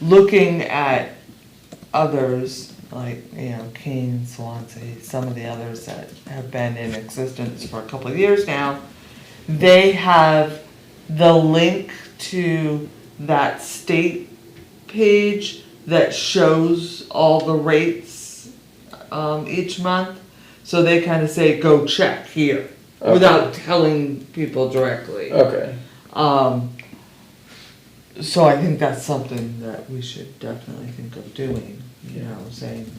Speaker 3: Looking at others, like, Keene, Swansea, some of the others that have been in existence for a couple of years now, they have the link to that state page that shows all the rates each month. So they kind of say, go check here,
Speaker 1: Okay.
Speaker 3: without telling people directly.
Speaker 1: Okay.
Speaker 3: So I think that's something that we should definitely think of doing, saying,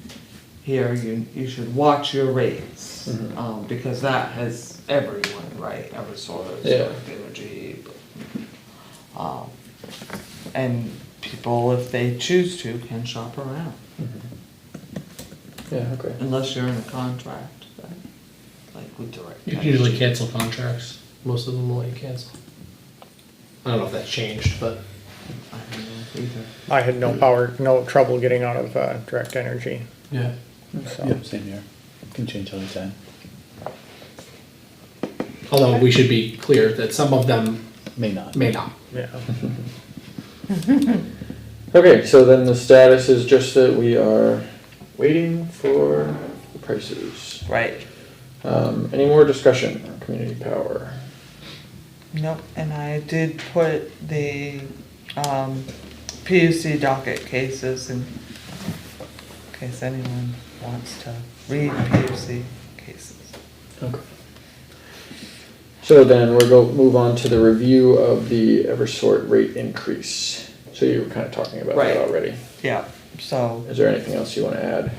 Speaker 3: here, you should watch your rates,
Speaker 1: Mhm.
Speaker 3: because that has everyone, right, Eversource,
Speaker 1: Yeah.
Speaker 3: Energy. And people, if they choose to, can shop around,
Speaker 1: Yeah, okay.
Speaker 3: unless you're in a contract, like with direct.
Speaker 4: You can usually cancel contracts. Most of them will let you cancel. I don't know if that's changed, but
Speaker 3: I don't know either.
Speaker 6: I had no trouble getting out of direct energy,
Speaker 4: yeah.
Speaker 6: so.
Speaker 2: Yep, same here. Can change anytime.
Speaker 4: Although we should be clear that some of them
Speaker 2: May not.
Speaker 4: may not.
Speaker 6: Yeah.
Speaker 1: Okay, so then the status is just that we are waiting for the prices.
Speaker 3: Right.
Speaker 1: Any more discussion on community power?
Speaker 3: Nope, and I did put the PUC docket cases in case anyone wants to read PUC cases.
Speaker 1: Okay. So then we'll move on to the review of the Eversort rate increase. So you were kind of talking about
Speaker 3: Right.
Speaker 1: that already.
Speaker 3: Yeah, so
Speaker 1: Is there anything else you want to add?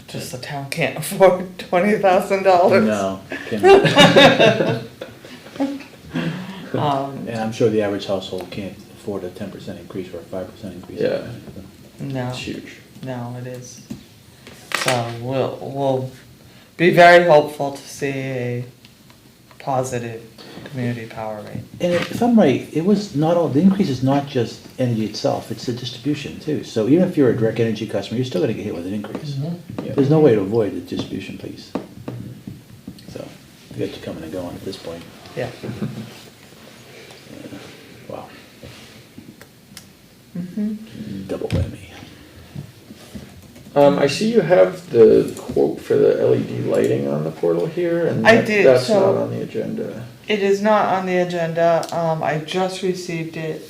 Speaker 3: just the town can't afford $20,000.
Speaker 2: No, cannot.
Speaker 3: Um,
Speaker 2: And I'm sure the average household can't afford a 10% increase or a 5% increase.
Speaker 1: Yeah.
Speaker 3: no,
Speaker 1: It's huge.
Speaker 3: no, it is. So we'll be very hopeful to see a positive community power rate.
Speaker 2: And if I'm right, it was not all, the increase is not just energy itself, it's the distribution too. So even if you're a direct energy customer, you're still gonna get hit with an increase.
Speaker 1: Yeah.
Speaker 2: There's no way to avoid the distribution piece. So, you got you coming and going at this point.
Speaker 3: Yeah.
Speaker 2: Wow,
Speaker 3: Mm-hmm.
Speaker 2: double whammy.
Speaker 1: I see you have the quote for the LED lighting on the portal here, and
Speaker 3: I did,
Speaker 1: that's
Speaker 3: so-
Speaker 1: not on the agenda.
Speaker 3: It is not on the agenda, I just received it.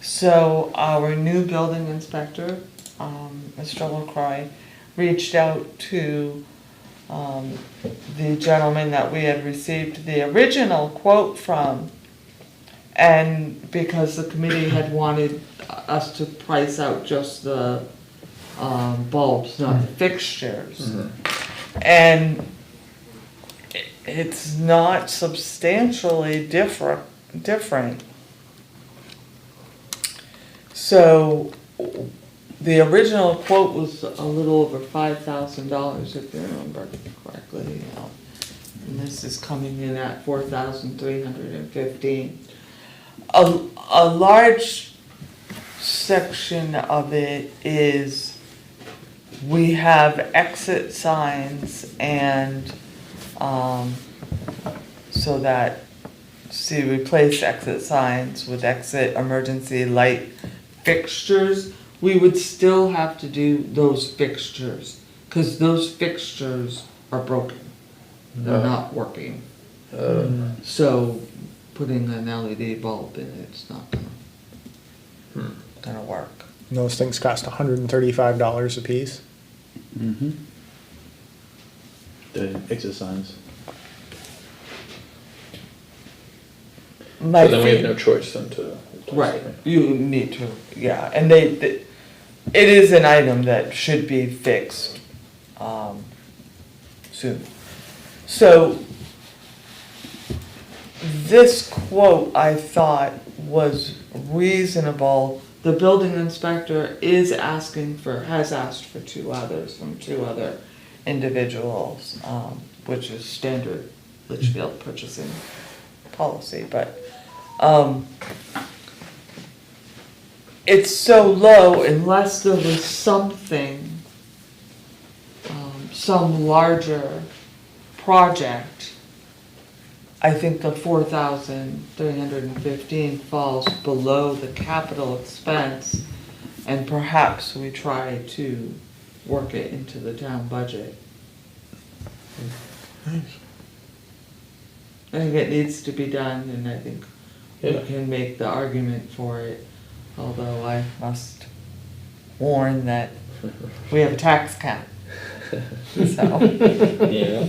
Speaker 3: So our new building inspector, Mr. LaCroix, reached out to the gentleman that we had received the original quote from. And because the committee had wanted us to price out just the bulbs, not the fixtures. And it's not substantially different. So the original quote was a little over $5,000, if you remember correctly. And this is coming in at $4,315. A large section of it is we have exit signs and so that, replace exit signs with exit emergency light fixtures. We would still have to do those fixtures, because those fixtures are broken. They're not working. So putting an LED bulb in it's not gonna work.
Speaker 6: And those things cost $135 a piece.
Speaker 2: Mm-hmm. The exit signs.
Speaker 3: My
Speaker 1: So then we have
Speaker 3: fee-
Speaker 1: no choice then to. replace
Speaker 3: Right,
Speaker 1: it.
Speaker 3: you need to, yeah, and it is an item that should be fixed, soon. So, this quote I thought was reasonable. The building inspector is asking for, has asked for two others from two other individuals, which is standard Litchfield purchasing policy, but, it's so low unless there was something, some larger project. I think the 4,315 falls below the capital expense, and perhaps we try to work it into the town budget. I think it needs to be done, and I think we
Speaker 1: Yeah.
Speaker 3: can make the argument for it, although I must warn that we have a tax cap. So,
Speaker 1: Yeah.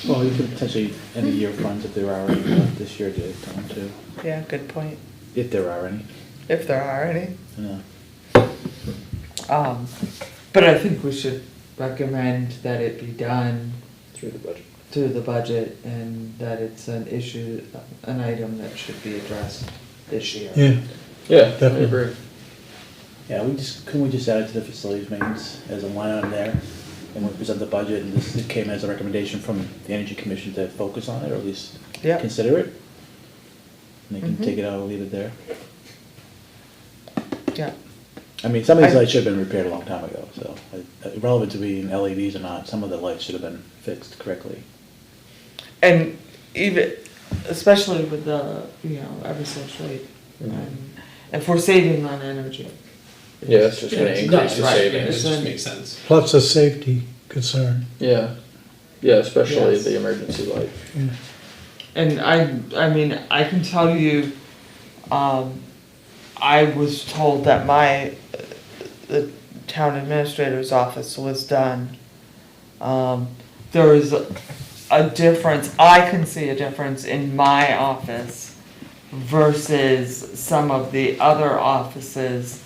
Speaker 2: Well, you could potentially end the year funds if there are any left this year to come to,
Speaker 3: yeah, good point,
Speaker 2: if there are any.
Speaker 3: if there are any.
Speaker 2: Yeah.
Speaker 3: But I think we should recommend that it be done
Speaker 1: Through the budget.
Speaker 3: through the budget, and that it's an issue, an item that should be addressed this year.
Speaker 7: Yeah,
Speaker 1: Yeah, I
Speaker 7: Definitely.
Speaker 1: agree.
Speaker 2: Yeah, couldn't we just add it to the facilities maintenance as a line item there? And we present the budget, and this it came as a recommendation from the Energy Commission to focus on it, or at least
Speaker 3: Yeah.
Speaker 2: consider it? And they can
Speaker 3: Mhm.
Speaker 2: take it out or leave it there.
Speaker 3: Yeah,
Speaker 2: I mean, some of these
Speaker 3: I-
Speaker 2: lights should have been repaired a long time ago, so, irrelevant to being LEDs or not, some of the lights should have been fixed correctly.
Speaker 3: and even, especially with the, Eversource rate, and if we're saving on energy.
Speaker 1: Yeah, it's just gonna increase the
Speaker 4: Right, yeah,
Speaker 1: savings.
Speaker 4: it just makes sense.
Speaker 7: plus a safety concern.
Speaker 1: Yeah, yeah, especially
Speaker 3: Yes.
Speaker 1: the emergency light.
Speaker 3: And I mean, I can tell you, I was told that the town administrator's office was done. There is a difference, I can see a difference in my office versus some of the other offices.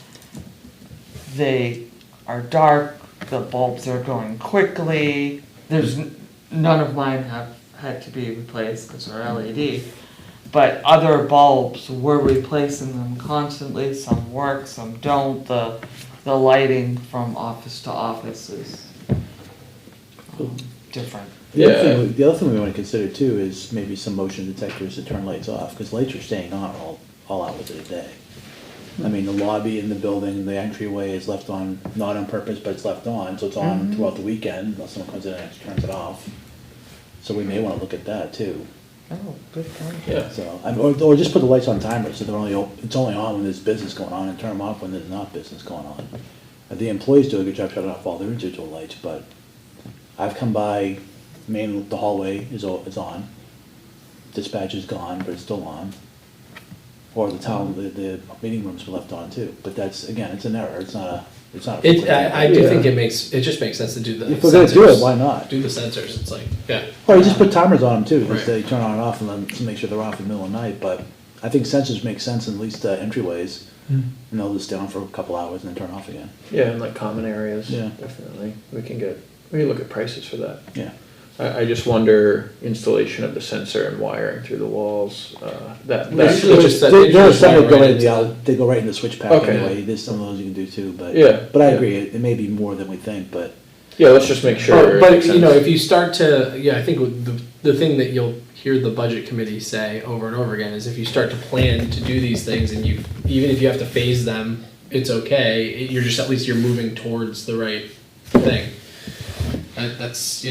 Speaker 3: They are dark, the bulbs are going quickly, none of mine have had to be replaced because they're LED. But other bulbs, we're replacing them constantly, some work, some don't, the lighting from office to office is different.
Speaker 2: The other thing we wanna consider too is maybe some motion detectors to turn lights off, cause lights are staying on all hours of the day. I mean, the lobby in the building, the entryway is left on, not on purpose, but it's left on, so it's on throughout the weekend, unless someone comes in and turns it off. So we may wanna look at that too.
Speaker 3: Oh, good point.
Speaker 1: Yeah,
Speaker 2: So, or just put the lights on timer, so they're it's only on when there's business going on, and turn them off when there's not business going on. The employees do a good job shutting off all their individual lights, but I've come by, the hallway is on, dispatch is gone, but it's still on. Or the the meeting rooms were left on too, but that's, again, it's an error, it's not a.
Speaker 4: I do
Speaker 1: Yeah.
Speaker 4: think it just makes sense to do the
Speaker 2: If we're gonna do it,
Speaker 4: sensors.
Speaker 2: why not?
Speaker 4: Do the sensors, it's like, yeah.
Speaker 2: Or you just put timers on them too, just
Speaker 4: Right.
Speaker 2: they turn on and off and then make sure they're off in the middle of the night, but I think sensors make sense in at least entryways. And they'll just stay on for a couple hours and then turn off again.
Speaker 1: yeah, and like common areas,
Speaker 2: Yeah.
Speaker 1: definitely. We can look at prices for that.
Speaker 2: Yeah.
Speaker 1: I just wonder installation of the sensor and wiring through the walls, that.
Speaker 4: Usually just that-
Speaker 2: There's some that
Speaker 4: right
Speaker 2: go right in
Speaker 4: into
Speaker 2: they go right in the switch pack
Speaker 1: Okay.
Speaker 2: anyway, there's some of those you can do too, but.
Speaker 1: Yeah,
Speaker 2: But I
Speaker 1: yeah.
Speaker 2: agree, it may be more than we think, but.
Speaker 1: Yeah, let's just make sure. it
Speaker 4: But,
Speaker 1: makes sense.
Speaker 4: if you start to, I think the thing that you'll hear the budget committee say over and over again is if you start to plan to do these things and even if you have to phase them, it's okay, you're just, at least you're moving towards the right thing. That's,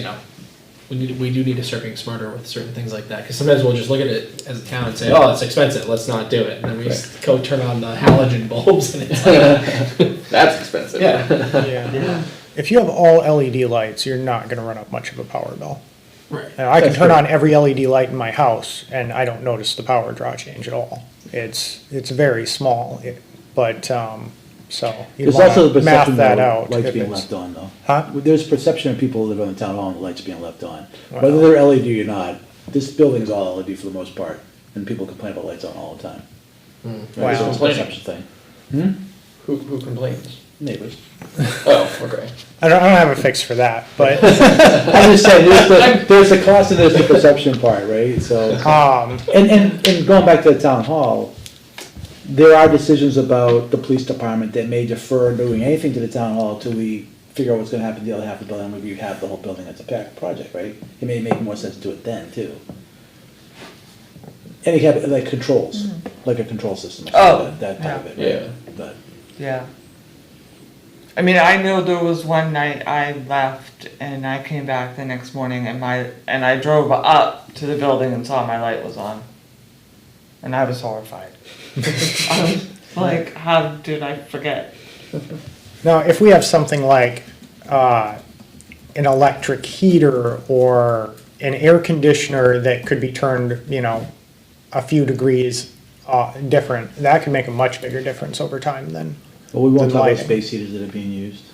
Speaker 4: we do need to start being smarter with certain things like that, because sometimes we'll just look at it as a town and say, oh, it's expensive, let's not do it, and then we just go turn on the halogen bulbs and it's like,
Speaker 1: That's expensive.
Speaker 4: yeah.
Speaker 6: Yeah. If you have all LED lights, you're not gonna run up much of a power bill.
Speaker 4: Right.
Speaker 6: Now, I can
Speaker 1: That's
Speaker 6: turn
Speaker 1: great.
Speaker 6: on every LED light in my house and I don't notice the power draw change at all. It's very small, so you
Speaker 2: There's also the
Speaker 6: wanna math
Speaker 2: perception
Speaker 6: that
Speaker 2: though,
Speaker 6: out.
Speaker 2: lights
Speaker 6: if
Speaker 2: being
Speaker 6: it's-
Speaker 2: left on though.
Speaker 6: Huh?
Speaker 2: There's perception of people who live on the town hall and the lights being left on.
Speaker 6: Wow.
Speaker 2: Whether they're LED or not, this building's all LED for the most part, and people complain about lights on all the time. Right, so it's a
Speaker 6: Wow.
Speaker 2: perception thing.
Speaker 1: Who complains?
Speaker 2: Neighbors.
Speaker 1: Oh, okay.
Speaker 6: I don't have a fix for that, but,
Speaker 2: I'm just saying, there's the cost and there's the perception part, right? So, and going back to the town hall, there are decisions about the police department that may defer doing anything to the town hall till we figure out what's gonna happen to the other half of the building, maybe you have the whole building as a project, right? It may make more sense to do it then, too. And you have, like, controls, like a control system, or
Speaker 3: Oh,
Speaker 2: something, that type of it,
Speaker 1: yeah.
Speaker 2: right? But,
Speaker 3: Yeah. I mean, I know there was one night I left and I came back the next morning and I drove up to the building and saw my light was on. And I was horrified. I was like, how did I forget?
Speaker 6: now, if we have something like, an electric heater or an air conditioner that could be turned, you know, a few degrees, different, that could make a much bigger difference over time than.
Speaker 2: well, we won't
Speaker 6: The
Speaker 2: talk about
Speaker 6: lighting.
Speaker 2: space heaters that are being used.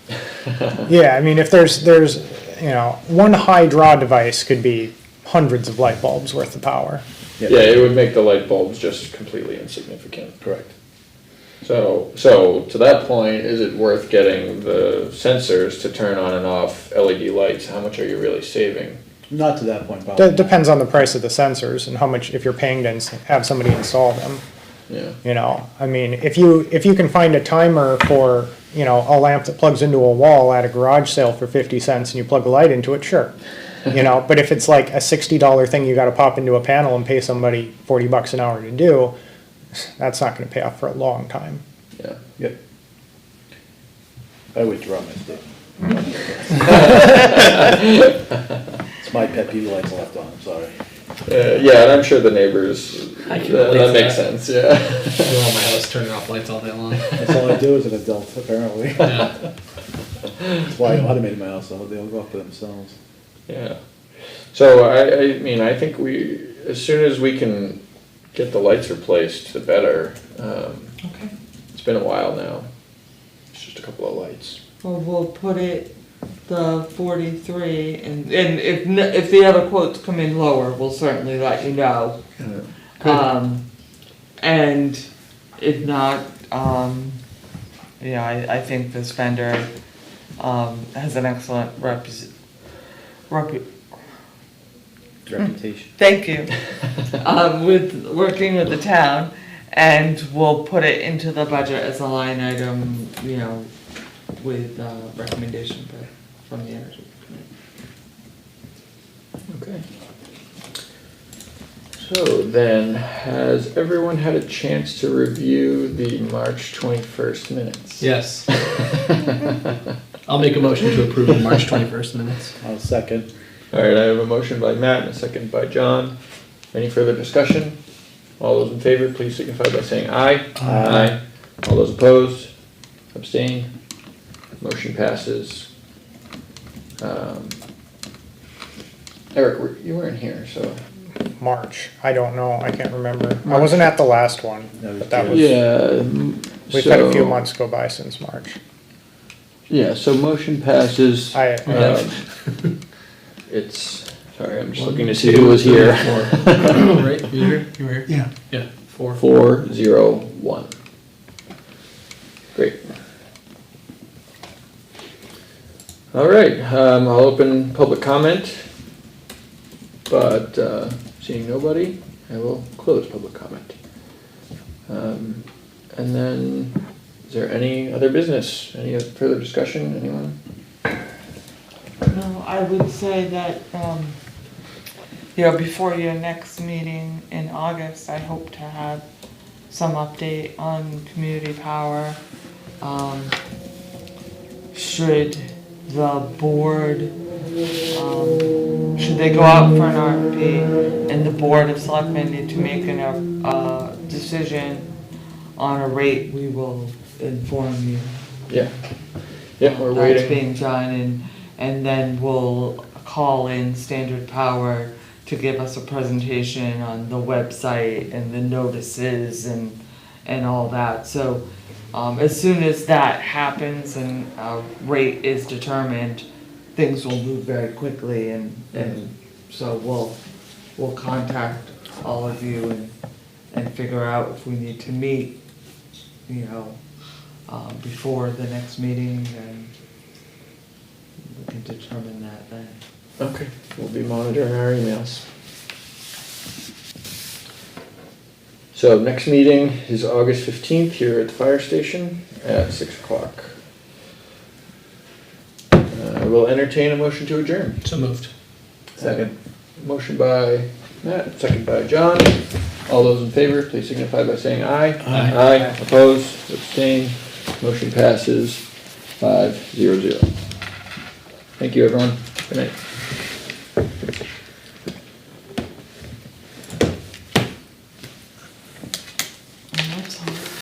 Speaker 6: Yeah, I mean, if there's, you know, one high draw device could be hundreds of light bulbs worth of power.
Speaker 1: Yeah, it would make the light bulbs just completely insignificant.
Speaker 2: Correct.
Speaker 1: So to that point, is it worth getting the sensors to turn on and off LED lights? How much are you really saving?
Speaker 2: Not to that point, probably.
Speaker 6: Depends on the price of the sensors and how much, if you're paying to have somebody install them.
Speaker 1: Yeah.
Speaker 6: You know, I mean, if you can find a timer for, you know, a lamp that plugs into a wall at a garage sale for 50 cents and you plug a light into it, sure. You know, but if it's like a $60 thing you gotta pop into a panel and pay somebody $40 an hour to do, that's not gonna pay off for a long time.
Speaker 1: Yeah.
Speaker 2: Yep. I withdraw my statement. It's my pet peeve, lights left on, I'm sorry.
Speaker 1: Yeah, and I'm sure the neighbors,
Speaker 4: I can
Speaker 1: that
Speaker 4: relate to
Speaker 1: makes
Speaker 4: that.
Speaker 1: sense, yeah.
Speaker 4: I want my house turning off lights all day long.
Speaker 2: That's all I do as an adult, apparently.
Speaker 4: Yeah.
Speaker 2: That's why I automated my house, so they'll go up for themselves.
Speaker 1: Yeah. So I mean, I think as soon as we can get the lights replaced, the better.
Speaker 3: Okay.
Speaker 1: It's been a while now. It's just a couple of lights.
Speaker 3: Well, we'll put it, the 43, and if the other quotes come in lower, we'll certainly let you know. And if not, yeah, I think this vendor, has an excellent
Speaker 2: Reputation.
Speaker 3: thank you, with working with the town, and we'll put it into the budget as a line item, you know, with, recommendation from the energy committee.
Speaker 1: Okay. So then, has everyone had a chance to review the March 21st minutes?
Speaker 4: Yes. I'll make a motion to approve the March 21st minutes.
Speaker 2: I'll second.
Speaker 1: All right, I have a motion by Matt and a second by John. Any further discussion? All those in favor, please signify by saying aye.
Speaker 2: Aye.
Speaker 1: All those opposed? Abstain? Motion passes. Eric, you weren't here, so.
Speaker 6: March, I don't know, I can't remember. I wasn't at the last one, but that was,
Speaker 1: Yeah.
Speaker 6: we've had a few months go by since March.
Speaker 1: Yeah, so motion passes.
Speaker 6: I-
Speaker 1: It's, sorry, I'm just looking to see who was here.
Speaker 4: Right, you were here? You were here?
Speaker 7: Yeah.
Speaker 4: Yeah, 4.
Speaker 1: 4-0-1. Great. All right, I'll open public comment, but seeing nobody, I will close public comment. And then, is there any other business? Any further discussion, anyone?
Speaker 3: No, I would say that, you know, before your next meeting in August, I hope to have some update on community power. Should the board, should they go out for an RFP and the Board of Selectmen need to make a decision on a rate, we will inform you.
Speaker 1: Yeah. Yeah, we're
Speaker 3: That's
Speaker 1: waiting.
Speaker 3: being done, and then we'll call in Standard Power to give us a presentation on the website and the notices and all that. So, as soon as that happens and a rate is determined, things will move very quickly, and so we'll contact all of you and figure out if we need to meet, you know, before the next meeting, then we can determine that then.
Speaker 1: Okay, we'll be monitoring our emails. So next meeting is August 15th here at the fire station at 6 o'clock. I will entertain a motion to adjourn.
Speaker 4: So moved.
Speaker 1: Second. Motion by Matt, second by John. All those in favor, please signify by saying aye.
Speaker 4: Aye.
Speaker 1: Aye, opposed, abstained, motion passes 5-0-0. Thank you, everyone. Good night.